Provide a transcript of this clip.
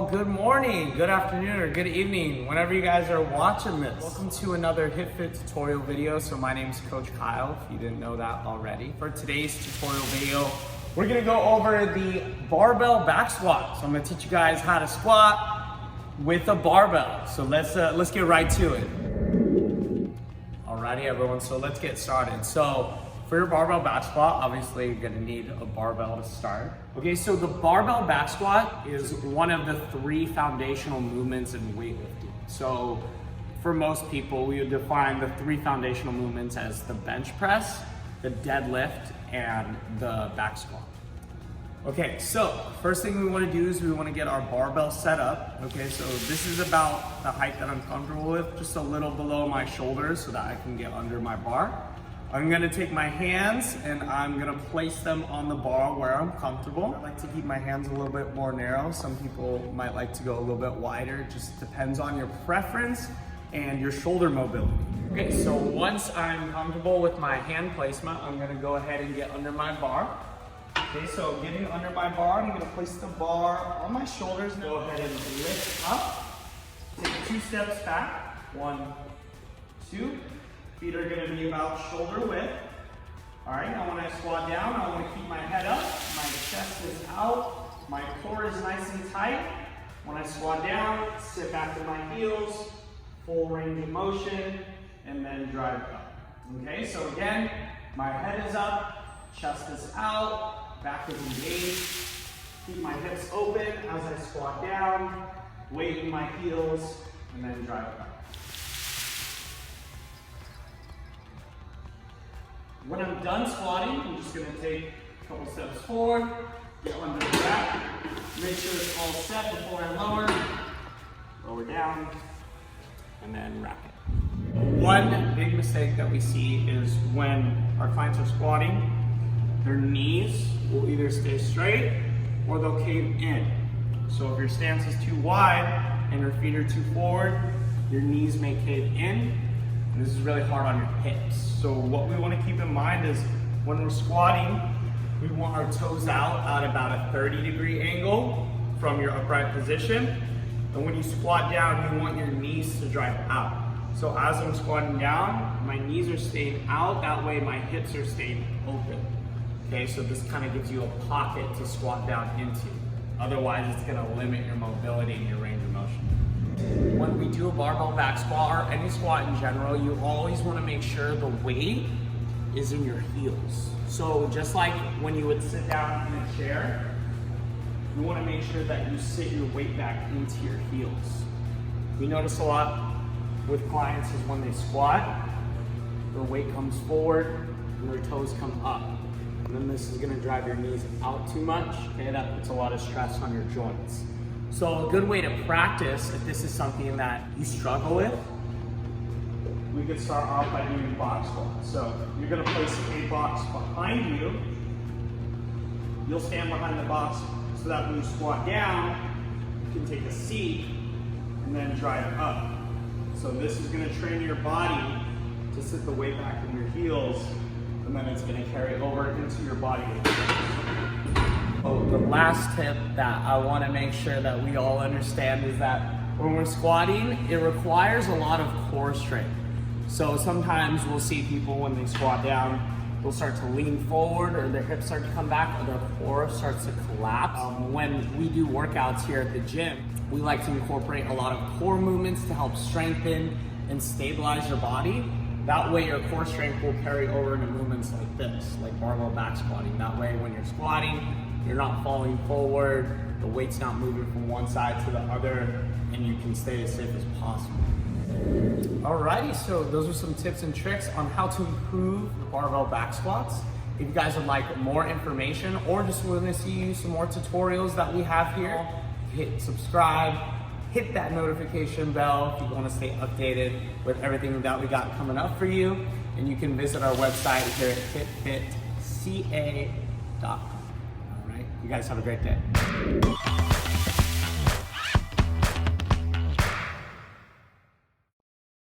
Well, good morning, good afternoon, or good evening, whenever you guys are watching this. Welcome to another HitFit tutorial video. So my name's Coach Kyle, if you didn't know that already. For today's tutorial video, we're gonna go over the barbell back squat. So I'm gonna teach you guys how to squat with a barbell. So let's get right to it. Alrighty everyone, so let's get started. So for your barbell back squat, obviously you're gonna need a barbell to start. Okay, so the barbell back squat is one of the 3 foundational movements in weightlifting. So for most people, we would define the 3 foundational movements as the bench press, the deadlift, and the back squat. Okay, so first thing we wanna do is we wanna get our barbell set up. Okay, so this is about the height that I'm comfortable with, just a little below my shoulders so that I can get under my bar. I'm gonna take my hands and I'm gonna place them on the bar where I'm comfortable. I like to keep my hands a little bit more narrow. Some people might like to go a little bit wider. It just depends on your preference and your shoulder mobility. Okay, so once I'm comfortable with my hand placement, I'm gonna go ahead and get under my bar. Okay, so getting under my bar, I'm gonna place the bar on my shoulders. Go ahead and lift up. Take 2 steps back. 1, 2. Feet are gonna be about shoulder width. All right, now when I squat down, I wanna keep my head up, my chest is out, my core is nice and tight. When I squat down, sit back to my heels, full range of motion, and then drive up. Okay, so again, my head is up, chest is out, back is engaged. Keep my hips open as I squat down, weight in my heels, and then drive up. When I'm done squatting, I'm just gonna take a couple steps forward, get under the back, make sure it's all set before I lower down, and then wrap it. One big mistake that we see is when our clients are squatting, their knees will either stay straight or they'll cave in. So if your stance is too wide and your feet are too forward, your knees may cave in. This is really hard on your hips. So what we want to keep in mind is when we're squatting, we want our toes out at about a 30-degree angle from your upright position. And when you squat down, you want your knees to drive out. So as I'm squatting down, my knees are staying out. That way my hips are staying open. Okay, so this kind of gives you a pocket to squat down into. Otherwise, it's going to limit your mobility and your range of motion. When we do a barbell back squat or any squat in general, you always want to make sure the weight is in your heels. So just like when you would sit down in a chair, you want to make sure that you sit your weight back into your heels. We notice a lot with clients is when they squat, their weight comes forward and their toes come up. And then this is going to drive your knees out too much. Okay, that puts a lot of stress on your joints. So a good way to practice, if this is something that you struggle with, we could start off by doing box squats. So you're gonna place a box behind you. You'll stand behind the box so that when you squat down, you can take a seat and then drive up. So this is gonna train your body to sit the weight back in your heels, and then it's gonna carry over into your body. Oh, the last tip that I want to make sure that we all understand is that when we're squatting, it requires a lot of core strength. So sometimes we'll see people when they squat down, they'll start to lean forward or their hips start to come back or their core starts to collapse. When we do workouts here at the gym, we like to incorporate a lot of core movements to help strengthen and stabilize your body. That way your core strength will carry over into movements like this, like barbell back squatting. That way when you're squatting, you're not falling forward, the weight's not moving from one side to the other, and you can stay as safe as possible. Alrighty, so those are some tips and tricks on how to improve the barbell back squats. If you guys would like more information or just want to see some more tutorials that we have here, hit subscribe, hit that notification bell if you want to stay updated with everything that we got coming up for you. And you can visit our website here at hitfitca.com. You guys have a great day.